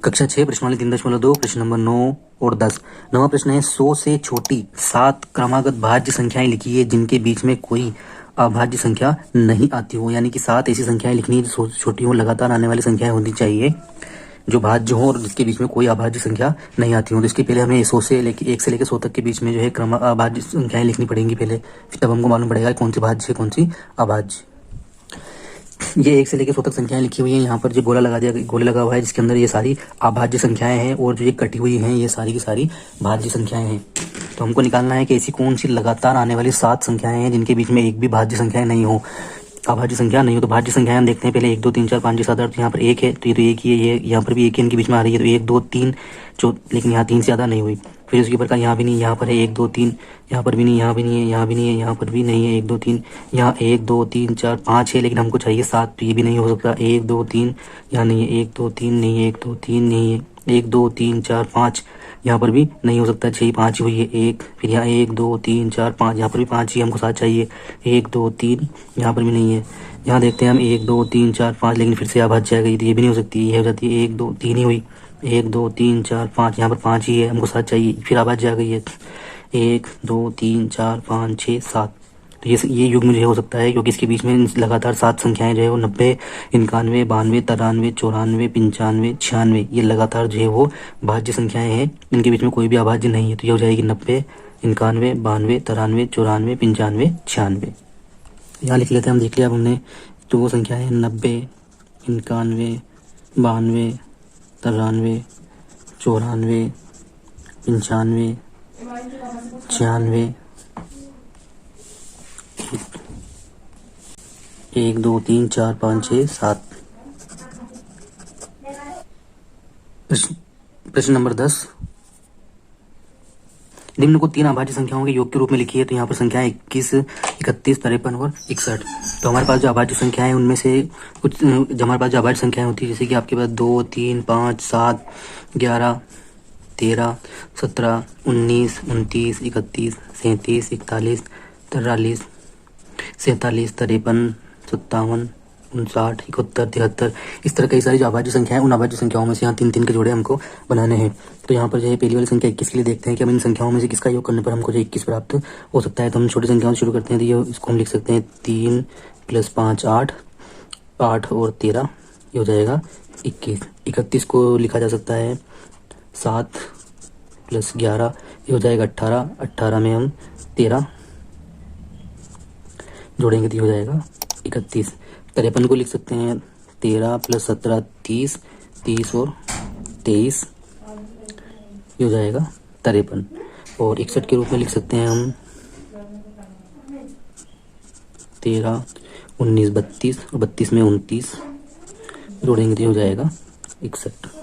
कक्षा 6 प्रश्नावली 3.2 प्रश्न नंबर 9 और 10। नवा प्रश्न है 100 से छोटी 7 क्रमागत भाज्य संख्याएं लिखिए जिनके बीच में कोई अभाज्य संख्या नहीं आती हो। यानी कि 7 ऐसी संख्याएं लिखनी है जो छोटी हो, लगातार आने वाली संख्याएं होनी चाहिए जो भाज्य हो और जिसके बीच में कोई अभाज्य संख्या नहीं आती हो। तो इसके पहले हमें 100 से लेके 1 से लेकर 100 तक के बीच में जो है अभाज्य संख्याएं लिखनी पड़ेंगी पहले, फिर तब हमको मालूम पड़ेगा कौन सी भाज्य है कौन सी अभाज्य। ये 1 से लेकर 100 तक संख्याएं लिखी हुई हैं। यहाँ पर जो गोला लगा हुआ है जिसके अंदर ये सारी अभाज्य संख्याएं हैं और जो ये कटी हुई हैं ये सारी की सारी भाज्य संख्याएं हैं। तो हमको निकालना है कि ऐसी कौन सी लगातार आने वाली 7 संख्याएं हैं जिनके बीच में एक भी भाज्य संख्याएं नहीं हो, अभाज्य संख्या नहीं हो। तो भाज्य संख्याएं हम देखते हैं पहले 1 2 3 4 5 6 7 8। यहाँ पर 1 है तो ये तो 1 ही है, ये यहाँ पर भी 1 ही इनके बीच में आ रही है तो 1 2 3 लेकिन यहाँ 3 से ज़्यादा नहीं हुई। फिर उसके ऊपर का यहाँ भी नहीं, यहाँ पर है 1 2 3, यहाँ पर भी नहीं, यहाँ भी नहीं है, यहाँ भी नहीं है, यहाँ पर भी नहीं है 1 2 3, यहाँ 1 2 3 4 5 है लेकिन हमको चाहिए 7 तो ये भी नहीं हो सकता। 1 2 3 यहाँ नहीं है, 1 2 3 नहीं है, 1 2 3 नहीं है, 1 2 3 4 5 यहाँ पर भी नहीं हो सकता, 6 5 ही हुई है। 1 फिर यहाँ 1 2 3 4 5 यहाँ पर भी 5 ही हमको 7 चाहिए। 1 2 3 यहाँ पर भी नहीं है। यहाँ देखते हैं हम 1 2 3 4 5 लेकिन फिर से अभाज्य आ गई तो ये भी नहीं हो सकती, ये हो जाती है 1 2 3 ही हुई। 1 2 3 4 5 यहाँ पर 5 ही है, हमको 7 चाहिए, फिर अभाज्य आ गई है 1 2 3 4 5 6 7। तो ये युग्म जो हो सकता है क्योंकि इसके बीच में लगातार 7 संख्याएं जो है वो 90 91 92 93 94 95 96 ये लगातार जो है वो भाज्य संख्याएं हैं, इनके बीच में कोई भी अभाज्य नहीं है। तो ये हो जाएगी 90 91 92 93 94 95 96। यहाँ लिख लेते हैं हम, देख लिया अब हमने। तो वो संख्या है 90 91 92 93 94 95 96 1 2 3 4 5 6 7। प्रश्न नंबर 10। निम्न को 3 अभाज्य संख्याओं के योग के रूप में लिखी है। तो यहाँ पर संख्या 21 31 53 और 61। तो हमारे पास जो अभाज्य संख्या है उनमें से कुछ जो हमारे पास जो अभाज्य संख्याएं होती है जैसे कि आपके पास 2 3 5 7 11 13 17 19 29 31 37 41 43 47 53 57 59 71 73 इस तरह कई सारी जो अभाज्य संख्याएं, उन अभाज्य संख्याओं में से यहाँ 3 3 के जोड़े हमको बनाने हैं। तो यहाँ पर जो है पहली वाली संख्या 21 के लिए देखते हैं कि हम इन संख्याओं में से किसका योग करने पर हमको जो 21 प्राप्त हो सकता है। तो हम छोटी संख्याओं से शुरू करते हैं। तो ये इसको हम लिख सकते हैं 3 + 5 8 8 और 13 ये हो जाएगा 21। 31 को लिखा जा सकता है 7 + 11 ये हो जाएगा 18। 18 में हम 13 जोड़ेंगे तो ये हो जाएगा 31। 53 को लिख सकते हैं 13 + 17 30 30 और 23 ये हो जाएगा 53। और 61 के रूप में लिख सकते हैं हम 13 19 32 और 32 में 29 जोड़ेंगे तो ये हो जाएगा 61।